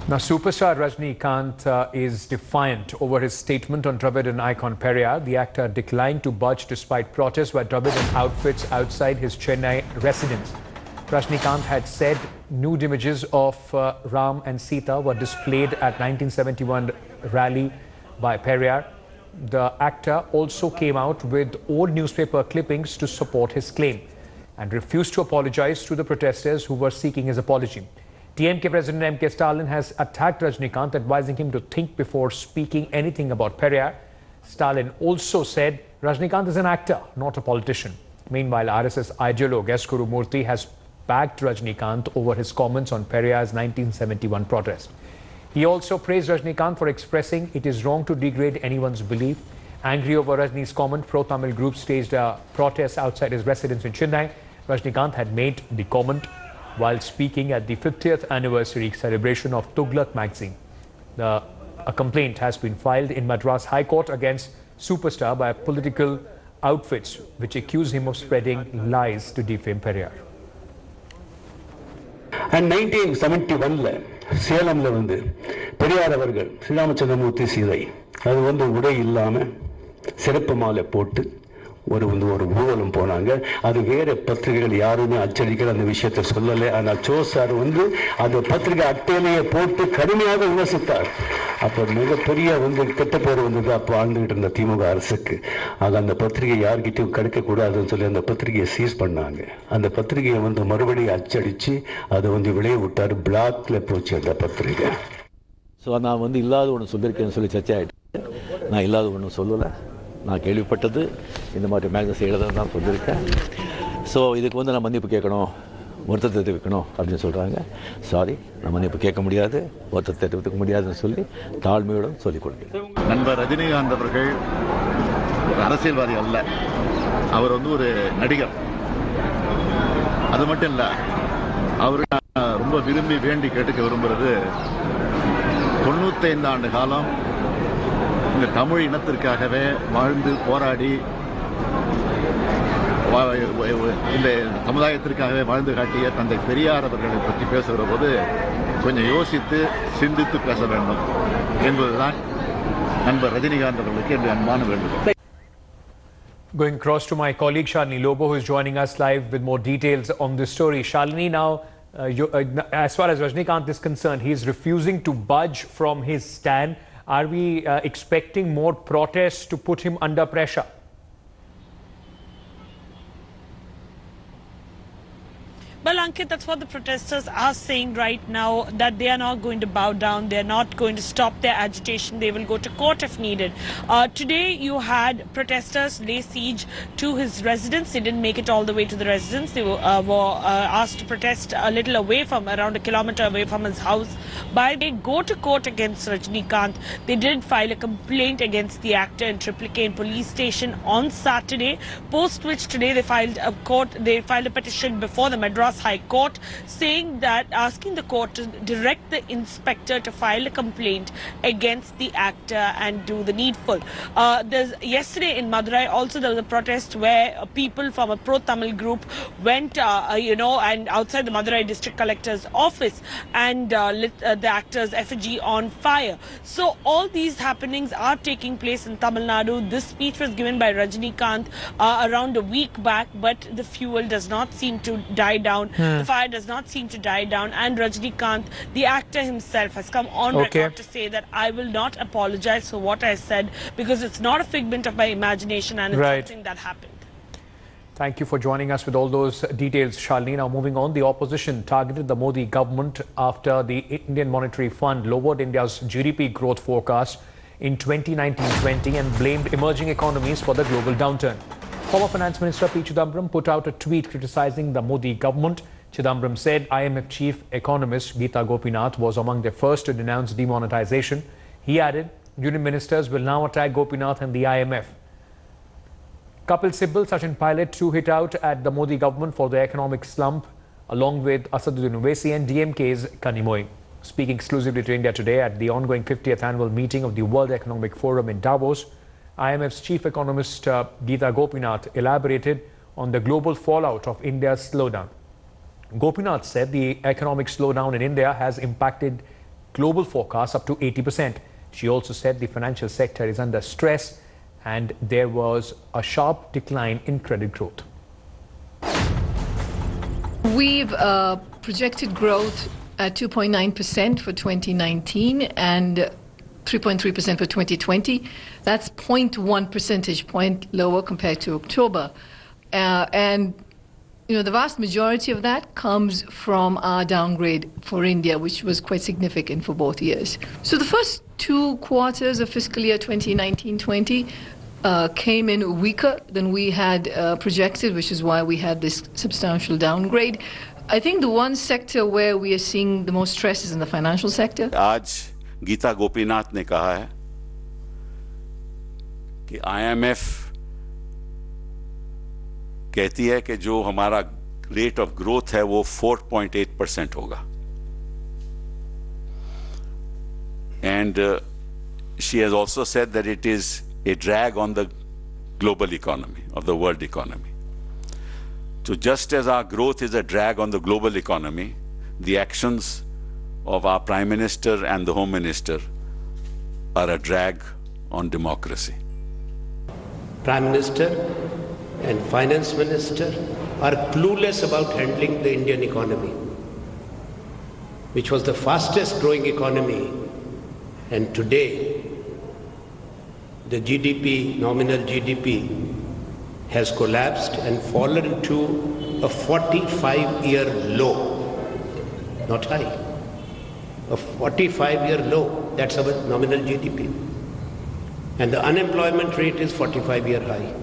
Now, superstar Rajinikanth is defiant over his statement on Dravidian icon Periyar. The actor declined to budge despite protests by Dravidian outfits outside his Chennai residence. Rajinikanth had said nude images of Ram and Sita were displayed at 1971 rally by Periyar. The actor also came out with old newspaper clippings to support his claim and refused to apologize to the protesters who were seeking his apology. TMK President M.K. Stalin has attacked Rajinikanth, advising him to think before speaking anything about Periyar. Stalin also said Rajinikanth is an actor, not a politician. Meanwhile, RSS ideologue S. Guru Murthy has backed Rajinikanth over his comments on Periyar's 1971 protest. He also praised Rajinikanth for expressing it is wrong to degrade anyone's belief. Angry over Rajini's comment, pro-Tamil group staged a protest outside his residence in Chennai. Rajinikanth had made the comment while speaking at the 50th anniversary celebration of Tughlaq magazine. A complaint has been filed in Madras High Court against superstar by political outfits which accuse him of spreading lies to defame Periyar. And 1971 சேலம்ல Periyar அவர்கள் ஸ்ரீராமச்சந்திரமூர்த்தி சீதை அது உடை இல்லாம சிறப்பு மாலை போட்டு ஒரு ஊர்வலம் போனாங்க. அது வேற பத்திரிகைகள் யாருமே அச்சடிக்கிற அந்த விஷயத்தை சொல்லலை. ஆனால் சோ சார் அந்த பத்திரிகை அட்டையிலேயே போட்டு கடுமையாக விமர்சித்தார். அப்ப மிகப்பெரிய கெட்ட பேர் வந்தது அப்போ ஆண்டுகிட்டு இருந்த திமுக அரசுக்கு. ஆக அந்த பத்திரிகை யார்கிட்டையும் கிடைக்க கூடாதுன்னு சொல்லி அந்த பத்திரிகையை சீஸ் பண்ணாங்க. அந்த பத்திரிகையை மறுபடியும் அச்சடிச்சு அதை விளைய விட்டார். பிளாக்ல போச்சு அந்த பத்திரிகை. ஸோ நான் இல்லாத ஒன்று சொல்லியிருக்கேன்னு சொல்லி சர்ச்சை ஆகிட்டு நான் இல்லாத ஒன்றும் சொல்லலை. நான் கேள்விப்பட்டது இந்த மாதிரி மேக்சின்ஸ் எழுதுறது தான் சொல்லியிருக்கேன். ஸோ இதுக்கு நான் மன்னிப்பு கேட்கணும், வருத்தத்தை தெரிவிக்கணும் அப்படின்னு சொல்கிறாங்க. சாரி, நான் மன்னிப்பு கேட்க முடியாது, வருத்தத்தை தெரிவிக்க முடியாதுன்னு சொல்லி தாழ்மையுடன் சொல்லிக் கொடுக்கிறேன். நண்பர் ரஜினிகாந்த் அவர்கள் ஒரு அரசியல்வாதி அல்ல, அவர் ஒரு நடிகர். அது மட்டும் இல்லை, அவர் ரொம்ப விரும்பி வேண்டி கேட்டுக்க விரும்புகிறது 95 ஆண்டு காலம் இந்த தமிழ் இனத்திற்காகவே வாழ்ந்து போராடி இந்த சமுதாயத்திற்காகவே வாழ்ந்து காட்டிய தந்தை பெரியார் அவர்களை பற்றி பேசுகிற போது கொஞ்சம் யோசித்து சிந்தித்து பேச வேண்டும் என்பதுதான் நண்பர் ரஜினிகாந்த் அவர்களுக்கு என்னுடைய அன்பான வேண்டுகோள். Going across to my colleague Shalini Lobo, who is joining us live with more details on this story. Shalini, now as far as Rajinikanth is concerned, he is refusing to budge from his stand. Are we expecting more protests to put him under pressure? Well, Ankit, that's what the protesters are saying right now, that they are not going to bow down. They are not going to stop their agitation. They will go to court if needed. Today, you had protesters lay siege to his residence. They didn't make it all the way to the residence. They were asked to protest a little away from, around a kilometer away from his house. But they go to court against Rajinikanth. They did file a complaint against the actor in Triplicane police station on Saturday, post which today they filed a petition before the Madras High Court, saying that, asking the court to direct the inspector to file a complaint against the actor and do the needful. Yesterday in Madurai also there was a protest where people from a pro-Tamil group went, and outside the Madurai district collector's office and lit the actor's effigy on fire. So all these happenings are taking place in Tamil Nadu. This speech was given by Rajinikanth around a week back, but the fuel does not seem to die down. The fire does not seem to die down, and Rajinikanth, the actor himself, has come on record to say that I will not apologize for what I said because it's not a figment of my imagination and it's something that happened. Thank you for joining us with all those details, Shalini. Now moving on, the opposition targeted the Modi government after the Indian Monetary Fund lowered India's GDP growth forecast in 2019-20 and blamed emerging economies for the global downturn. Former Finance Minister P. Chidambaram put out a tweet criticizing the Modi government. Chidambaram said IMF Chief economist Geeta Gopinath was among the first to denounce demonetization. He added, Union ministers will now attack Gopinath and the IMF. Kapil Sibal, Sachin Pilot too hit out at the Modi government for the economic slump, along with Asaduddin Owaisi and DMK's Kanimoy. Speaking exclusively to India Today at the ongoing 50th annual meeting of the World Economic Forum in Davos, IMF's chief economist Geeta Gopinath elaborated on the global fallout of India's slowdown. Gopinath said the economic slowdown in India has impacted global forecast up to 80%. She also said the financial sector is under stress and there was a sharp decline in credit growth. We've projected growth at 2.9% for 2019 and 3.3% for 2020. That's 0.1 percentage point lower compared to October. And the vast majority of that comes from our downgrade for India, which was quite significant for both years. So the first 2 quarters of fiscal year 2019-20 came in weaker than we had projected, which is why we had this substantial downgrade. I think the one sector where we are seeing the most stress is in the financial sector. आज गीता गोपीनाथ ने कहा है कि IMF कहती है कि जो हमारा रेट ऑफ ग्रोथ है वो 4.8% होगा. And she has also said that it is a drag on the global economy, of the world economy. So just as our growth is a drag on the global economy, the actions of our Prime Minister and the Home Minister are a drag on democracy. Prime Minister and Finance Minister are clueless about handling the Indian economy, which was the fastest growing economy, and today the GDP, nominal GDP, has collapsed and fallen to a 45-year low, not high, a 45-year low. That's our nominal GDP. And the unemployment rate is 45-year high.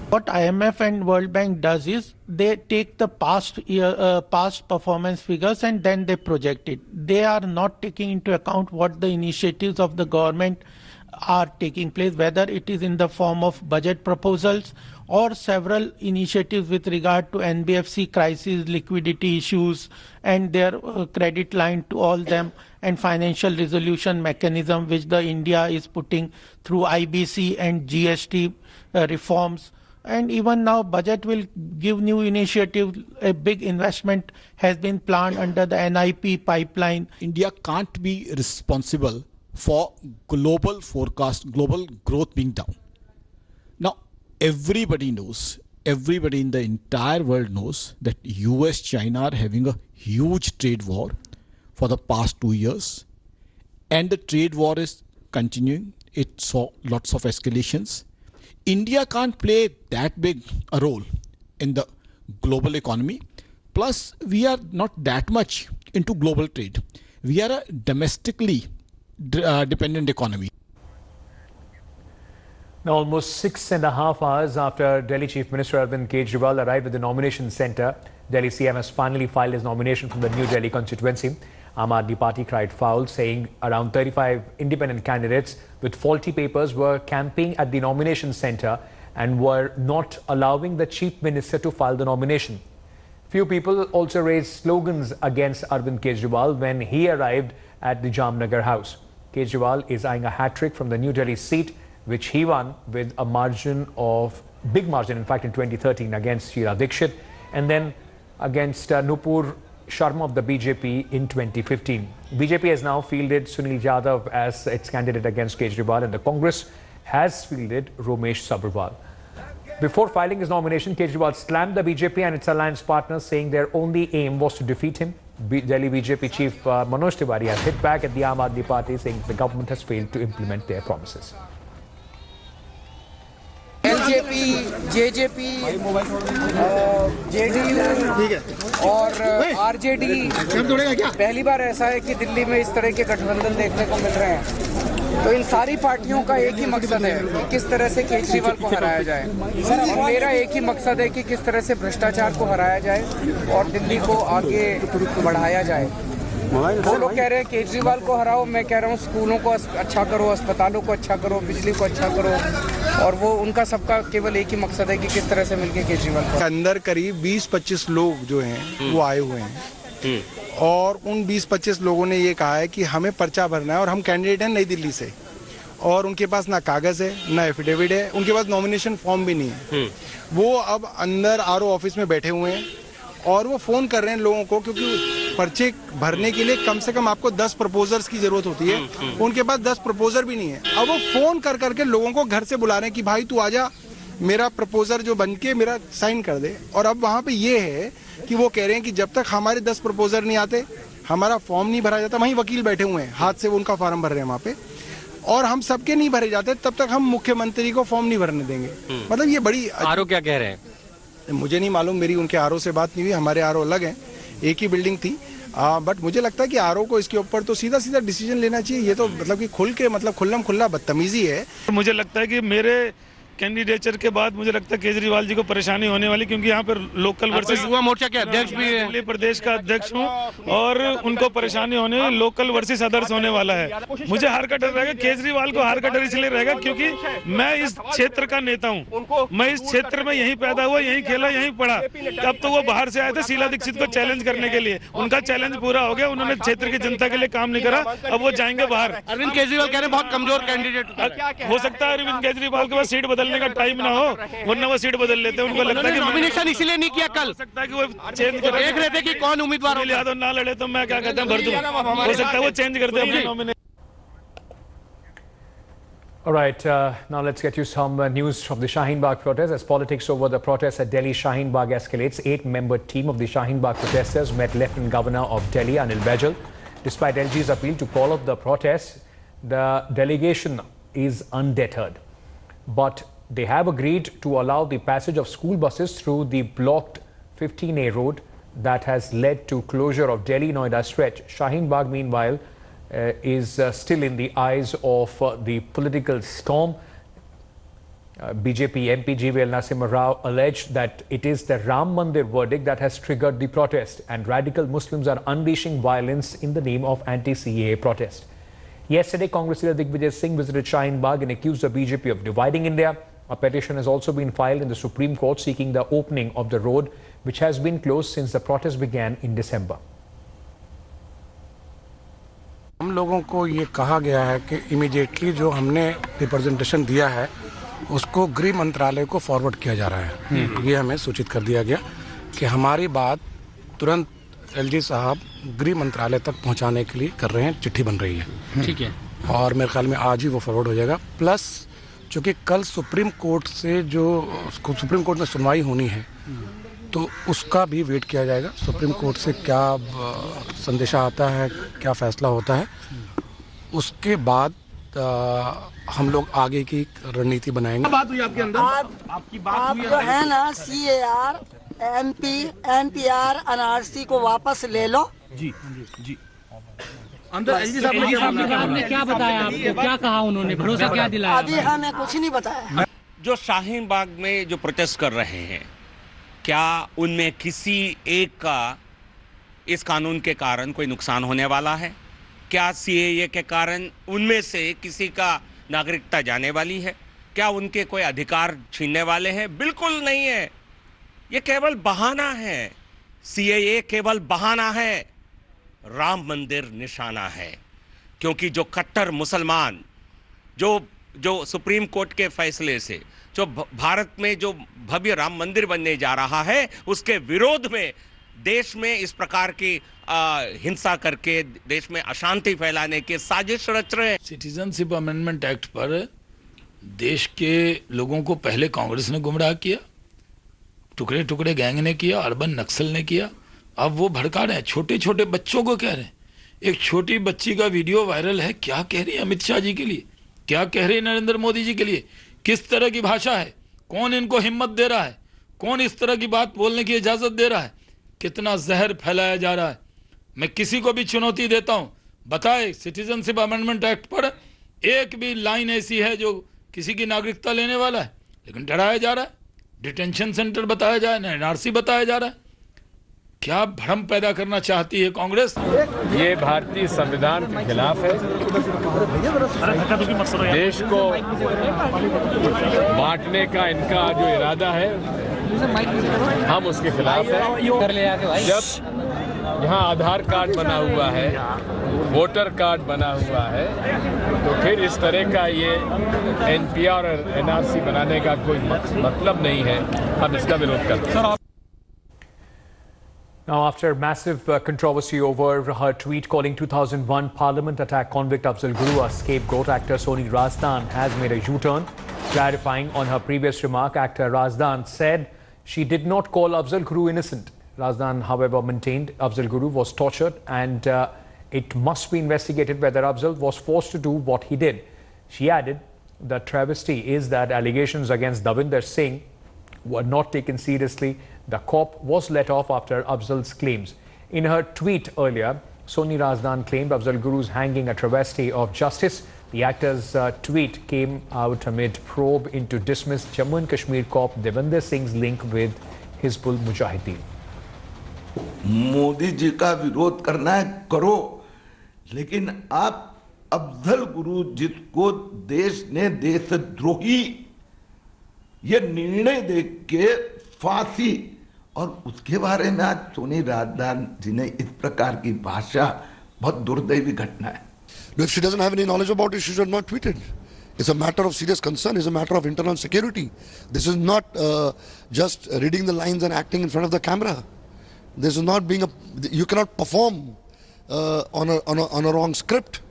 What IMF and World Bank does is they take the past performance figures and then they project it. They are not taking into account what the initiatives of the government are taking place, whether it is in the form of budget proposals or several initiatives with regard to NBFC crisis, liquidity issues and their credit line to all them, and financial resolution mechanism which the India is putting through IBC and GST reforms. And even now budget will give new initiative. A big investment has been planned under the NIP pipeline. India can't be responsible for global forecast, global growth being down. Now, everybody knows, everybody in the entire world knows that US, China are having a huge trade war for the past 2 years. And the trade war is continuing. It saw lots of escalations. India can't play that big a role in the global economy. Plus, we are not that much into global trade. We are a domestically dependent economy. Now, almost 6.5 hours after Delhi Chief Minister Arvind Kejriwal arrived at the nomination centre, Delhi CM has finally filed his nomination from the New Delhi constituency. Aam Aadmi Party cried foul, saying around 35 independent candidates with faulty papers were camping at the nomination centre and were not allowing the Chief Minister to file the nomination. Few people also raised slogans against Arvind Kejriwal when he arrived at the Jamnagar house. Kejriwal is eyeing a hat-trick from the New Delhi seat, which he won with a big margin, in fact, in 2013 against Sheila Dikshit, and then against Nupur Sharma of the BJP in 2015. BJP has now fielded Sunil Yadav as its candidate against Kejriwal, and the Congress has fielded Romesh Sabharwal. Before filing his nomination, Kejriwal slammed the BJP and its alliance partners, saying their only aim was to defeat him. Delhi BJP Chief Manoj Tiwari has hit back at the Aam Aadmi Party, saying the government has failed to implement their promises. LJP, JJP, JDU और RJD, पहली बार ऐसा है कि दिल्ली में इस तरह के गठबंधन देखने को मिल रहे हैं। तो इन सारी पार्टियों का एक ही मकसद है कि किस तरह से केजरीवाल को हराया जाए, और मेरा एक ही मकसद है कि किस तरह से भ्रष्टाचार को हराया जाए और दिल्ली को आगे बढ़ाया जाए। वो लोग कह रहे हैं केजरीवाल को हराओ, मैं कह रहा हूँ स्कूलों को अच्छा करो, अस्पतालों को अच्छा करो, बिजली को अच्छा करो, और वो उनका सबका केवल एक ही मकसद है कि किस तरह से मिलके केजरीवाल को। अंदर करीब 20-25 लोग जो हैं वो आए हुए हैं, और उन 20-25 लोगों ने ये कहा है कि हमें पर्चा भरना है और हम कैंडिडेट हैं नई दिल्ली से, और उनके पास ना कागज है ना एफिडेविट है, उनके पास नॉमिनेशन फॉर्म भी नहीं है। वो अब अंदर आरओ ऑफिस में बैठे हुए हैं और वो फोन कर रहे हैं लोगों को, क्योंकि पर्चे भरने के लिए कम से कम आपको 10 प्रपोजर्स की जरूरत होती है, उनके पास 10 प्रपोजर भी नहीं है। अब वो फोन कर करके लोगों को घर से बुला रहे हैं कि भाई तू आजा, मेरा प्रपोजर जो बन के मेरा साइन कर दे। और अब वहाँ पे ये है कि वो कह रहे हैं कि जब तक हमारे 10 प्रपोजर नहीं आते, हमारा फॉर्म नहीं भरा जाता। वहीं वकील बैठे हुए हैं, हाथ से वो उनका फॉर्म भर रहे हैं वहाँ पे, और हम सबके नहीं भरे जाते तब तक हम मुख्यमंत्री को फॉर्म नहीं भरने देंगे। मतलब ये बड़ी आरओ क्या कह रहे हैं मुझे नहीं मालूम, मेरी उनके आरओ से बात नहीं हुई, हमारे आरओ अलग हैं, एक ही बिल्डिंग थी। बट मुझे लगता है कि आरओ को इसके ऊपर तो सीधा सीधा डिसीजन लेना चाहिए। ये तो मतलब कि खुल के मतलब खुल्लम खुल्ला बदतमीजी है। मुझे लगता है कि मेरे कैंडिडेचर के बाद मुझे लगता है केजरीवाल जी को परेशानी होने वाली, क्योंकि यहाँ पर लोकल वर्सेस युवा मोर्चा के अध्यक्ष भी है, दिल्ली प्रदेश का अध्यक्ष हूँ, और उनको परेशानी होने, लोकल वर्सेस अदर्स होने वाला है। मुझे हार का डर रहेगा, केजरीवाल को हार का डर इसलिए रहेगा क्योंकि मैं इस क्षेत्र का नेता हूँ, मैं इस क्षेत्र में यहीं पैदा हुआ, यहीं खेला, यहीं पढ़ा। तब तो वो बाहर से आए थे शीला दीक्षित को चैलेंज करने के लिए, उनका चैलेंज पूरा हो गया, उन्होंने क्षेत्र की जनता के लिए काम नहीं करा, अब वो जाएंगे बाहर। अरविंद केजरीवाल कह रहे हैं बहुत कमजोर कैंडिडेट हो सकता है अरविंद केजरीवाल के पास सीट बदलने का टाइम ना हो, वरना वो सीट बदल लेते हैं। उनको लगता है कि नॉमिनेशन इसलिए नहीं किया, कल हो सकता है कि वो चेंज कर देख रहे थे कि कौन उम्मीदवार हो, यादव ना लड़े तो मैं क्या कहता हूँ भर दूं, हो सकता है वो चेंज कर दे अपनी nomination. All right, now let's get you some news from the Shaheen Bagh protest. As politics over the protest at Delhi Shaheen Bagh escalates, 8-member team of the Shaheen Bagh protesters met Lieutenant Governor of Delhi, Anil Bagh. Despite LG's appeal to call off the protest, the delegation is undeterred. But they have agreed to allow the passage of school buses through the blocked 15A road that has led to closure of Delhi-Noida stretch. Shaheen Bagh, meanwhile, is still in the eyes of the political storm. BJP MP GVL Nasimha Rao alleged that it is the Ram Mandir verdict that has triggered the protest, and radical Muslims are unleashing violence in the name of anti-CAA protest. Yesterday, Congress leader Digvijay Singh visited Shaheen Bagh and accused the BJP of dividing India. A petition has also been filed in the Supreme Court seeking the opening of the road, which has been closed since the protest began in December. हम लोगों को ये कहा गया है कि immediately जो हमने रिप्रेजेंटेशन दिया है उसको गृह मंत्रालय को फॉरवर्ड किया जा रहा है। ये हमें सूचित कर दिया गया कि हमारी बात तुरंत एलजी साहब गृह मंत्रालय तक पहुंचाने के लिए कर रहे हैं, चिट्ठी बन रही है। ठीक है, और मेरे ख्याल में आज ही वो फॉरवर्ड हो जाएगा। प्लस चूँकि कल सुप्रीम कोर्ट में सुनवाई होनी है तो उसका भी वेट किया जाएगा। सुप्रीम कोर्ट से क्या संदेशा आता है, क्या फैसला होता है, उसके बाद हम लोग आगे की रणनीति बनाएंगे। बात हुई आपके अंदर, आपकी बात हुई है ना, CAR, NPR, NRC को वापस ले लो। जी जी जी। अंदर एलजी साहब ने क्या बताया आपको, क्या कहा उन्होंने, भरोसा क्या दिलाया? अभी हमें कुछ नहीं बताया। जो शाहीन बाग में जो प्रोटेस्ट कर रहे हैं, क्या उनमें किसी एक का इस कानून के कारण कोई नुकसान होने वाला है? क्या CAA के कारण उनमें से किसी का नागरिकता जाने वाली है? क्या उनके कोई अधिकार छीनने वाले हैं? बिल्कुल नहीं है, ये केवल बहाना है। CAA केवल बहाना है, राम मंदिर निशाना है। क्योंकि जो कट्टर मुसलमान जो सुप्रीम कोर्ट के फैसले से जो भारत में जो भव्य राम मंदिर बनने जा रहा है, उसके विरोध में देश में इस प्रकार की हिंसा करके देश में अशांति फैलाने के साजिश रच रहे हैं। सिटीजनशिप अमेंडमेंट एक्ट पर देश के लोगों को पहले कांग्रेस ने गुमराह किया, टुकड़े टुकड़े गैंग ने किया, अर्बन नक्सल ने किया, अब वो भड़का रहे हैं, छोटे छोटे बच्चों को कह रहे हैं। एक छोटी बच्ची का वीडियो वायरल है, क्या कह रही है अमित शाह जी के लिए, क्या कह रही है नरेंद्र मोदी जी के लिए, किस तरह की भाषा है, कौन इनको हिम्मत दे रहा है, कौन इस तरह की बात बोलने की इजाजत दे रहा है, कितना जहर फैलाया जा रहा है। मैं किसी को भी चुनौती देता हूं, बताए सिटीजनशिप अमेंडमेंट एक्ट पर एक भी लाइन ऐसी है जो किसी की नागरिकता लेने वाला है, लेकिन डराया जा रहा है, डिटेंशन सेंटर बताया जा रहा है, NRC बताया जा रहा है। क्या भ्रम पैदा करना चाहती है कांग्रेस? ये भारतीय संविधान के खिलाफ है, देश को बांटने का इनका जो इरादा है हम उसके खिलाफ है। जब यहाँ आधार कार्ड बना हुआ है, वोटर कार्ड बना हुआ है, तो फिर इस तरह का ये NPR और NRC बनाने का कोई मतलब नहीं है, हम इसका विरोध करते हैं। Now, after massive controversy over her tweet calling 2001 Parliament attack convict Afzal Guru a scapegoat, actor Soni Razdan has made a U-turn. Clarifying on her previous remark, actor Razdan said she did not call Afzal Guru innocent. Razdan, however, maintained Afzal Guru was tortured and it must be investigated whether Afzal was forced to do what he did. She added, the travesty is that allegations against Davinder Singh were not taken seriously. The cop was let off after Afzal's claims. In her tweet earlier, Soni Razdan claimed Afzal Guru's hanging a travesty of justice. The actor's tweet came out amid probe into dismissed Jammu and Kashmir cop Davinder Singh's link with Hizbul Mujahideen. Modi ji का विरोध करना है करो, लेकिन आप अफजल गुरु जिसको देश ने देशद्रोही ये निर्णय दे के फांसी, और उसके बारे में आज सोनी राजदान जी ने इस प्रकार की भाषा, बहुत दुर्दैवी घटना है. If she doesn't have any knowledge about it, she should not tweet it. It's a matter of serious concern. It's a matter of internal security. This is not just reading the lines and acting in front of the camera. This is not being you cannot perform on a wrong script.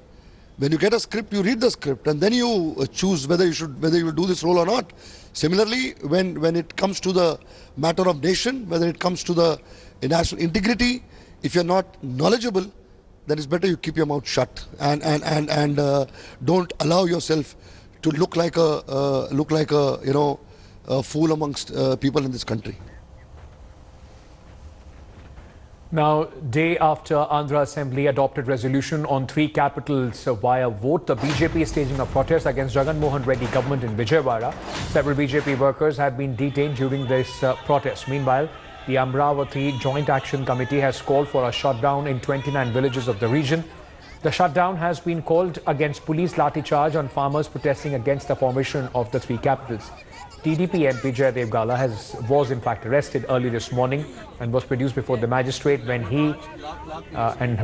When you get a script, you read the script and then you choose whether you will do this role or not. Similarly, when it comes to the matter of nation, whether it comes to the national integrity, if you're not knowledgeable, then it's better you keep your mouth shut and don't allow yourself to look like a fool amongst people in this country. Now, day after Andhra Assembly adopted resolution on 3 capitals via vote, the BJP is staging a protest against Jagan Mohan Reddy government in Vijayawada. Several BJP workers have been detained during this protest. Meanwhile, the Amravati Joint Action Committee has called for a shutdown in 29 villages of the region. The shutdown has been called against police lathi charge on farmers protesting against the formation of the 3 capitals. TDP MP Jaidev Gala was in fact arrested early this morning and was produced before the magistrate when he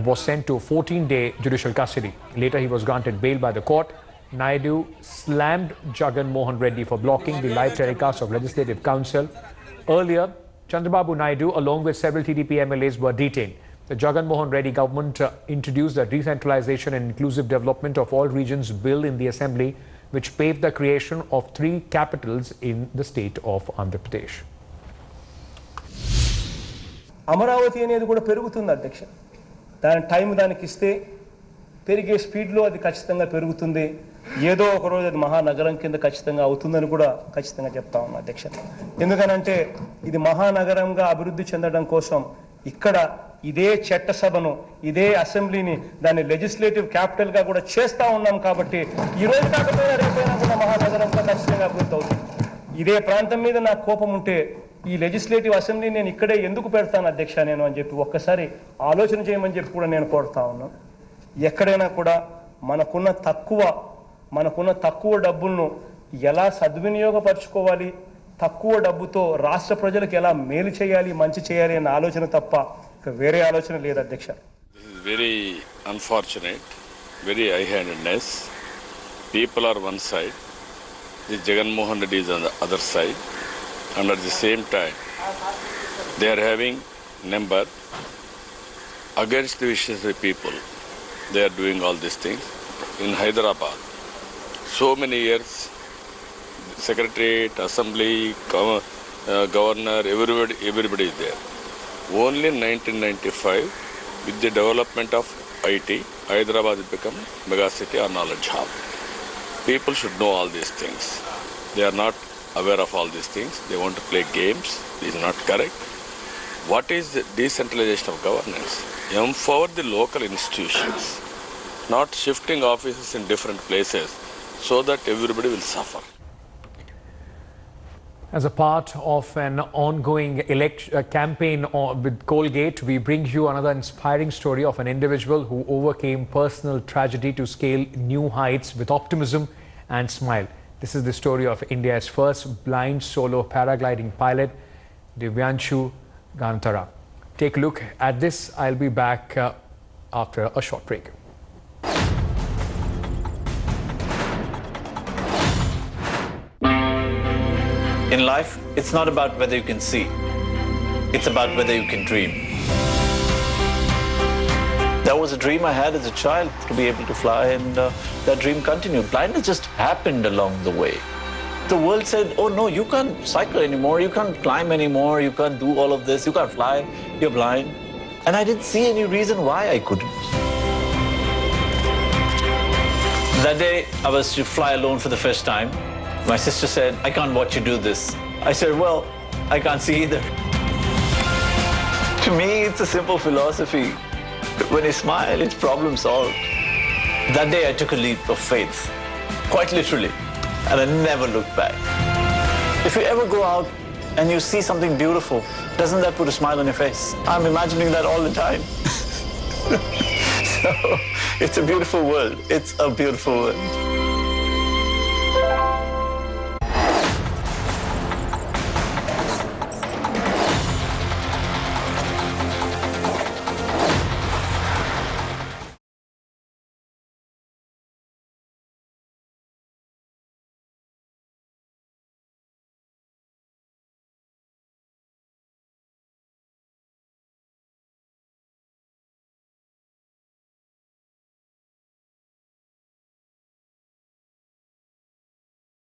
was sent to 14-day judicial custody. Later, he was granted bail by the court. Naidu slammed Jagan Mohan Reddy for blocking the live telecast of Legislative Council. Earlier, Chandrababu Naidu, along with several TDP MLAs, were detained. The Jagan Mohan Reddy government introduced the Decentralization and Inclusive Development of All Regions Bill in the Assembly, which paved the creation of 3 capitals in the state of Andhra Pradesh. Amaravati అనేది కూడా పెరుగుతుంది అధ్యక్ష. దాని time దానికి ఇస్తే పెరిగే స్పీడ్లో అది ఖచ్చితంగా పెరుగుతుంది. ఏదో ఒక రోజు అది మహానగరం కింద ఖచ్చితంగా అవుతుందని కూడా ఖచ్చితంగా చెప్తా ఉన్నా అధ్యక్ష. ఎందుకనంటే ఇది మహానగరంగా అభివృద్ధి చెందడం కోసం ఇక్కడ ఇదే చట్టసభను, ఇదే అసెంబ్లీని దాన్ని లెజిస్లేటివ్ క్యాపిటల్ గా కూడా చేస్తా ఉన్నాం కాబట్టి ఈ రోజు కాకపోయినా రేపైనా కూడా మహానగరంగా ఖచ్చితంగా అభివృద్ధి అవుతుంది. ఇదే ప్రాంతం మీద నాకు కోపం ఉంటే ఈ లెజిస్లేటివ్ అసెంబ్లీ నేను ఇక్కడే ఎందుకు పెడతాను అధ్యక్ష నేను అని చెప్పి ఒక్కసారి ఆలోచన చేయమని చెప్పి కూడా నేను కోరుతా ఉన్నాను. ఎక్కడైనా కూడా మనకున్న తక్కువ డబ్బులను ఎలా సద్వినియోగపరచుకోవాలి, తక్కువ డబ్బుతో రాష్ట్ర ప్రజలకు ఎలా మేలు చేయాలి, మంచి చేయాలి అన్న ఆలోచన తప్ప వేరే ఆలోచన లేదు అధ్యక్ష. Very unfortunate, very high-handedness. People are one side, the Jagan Mohan Reddy is on the other side, and at the same time they are having number against the wishes of the people. They are doing all these things. In Hyderabad, so many years, Secretariat, Assembly, Governor, everybody is there. Only in 1995, with the development of IT, Hyderabad has become mega city or knowledge hub. People should know all these things. They are not aware of all these things. They want to play games. This is not correct. What is the decentralization of governance? Empower the local institutions, not shifting offices in different places so that everybody will suffer. As a part of an ongoing campaign with Colgate, we bring you another inspiring story of an individual who overcame personal tragedy to scale new heights with optimism and smile. This is the story of India's first blind solo paragliding pilot, Divyanshu Gantara. Take a look at this. I'll be back after a short break. In life, it's not about whether you can see, it's about whether you can dream. That was a dream I had as a child, to be able to fly, and that dream continued. Blindness just happened along the way. The world said, oh no, you can't cycle anymore, you can't climb anymore, you can't do all of this, you can't fly, you're blind. And I didn't see any reason why I couldn't. That day, I was to fly alone for the first time. My sister said, I can't watch you do this. I said, well, I can't see either. To me, it's a simple philosophy. When you smile, it's problem solved. That day, I took a leap of faith, quite literally, and I never looked back. If you ever go out and you see something beautiful, doesn't that put a smile on your face? I'm imagining that all the time. So, it's a beautiful world. It's a beautiful world.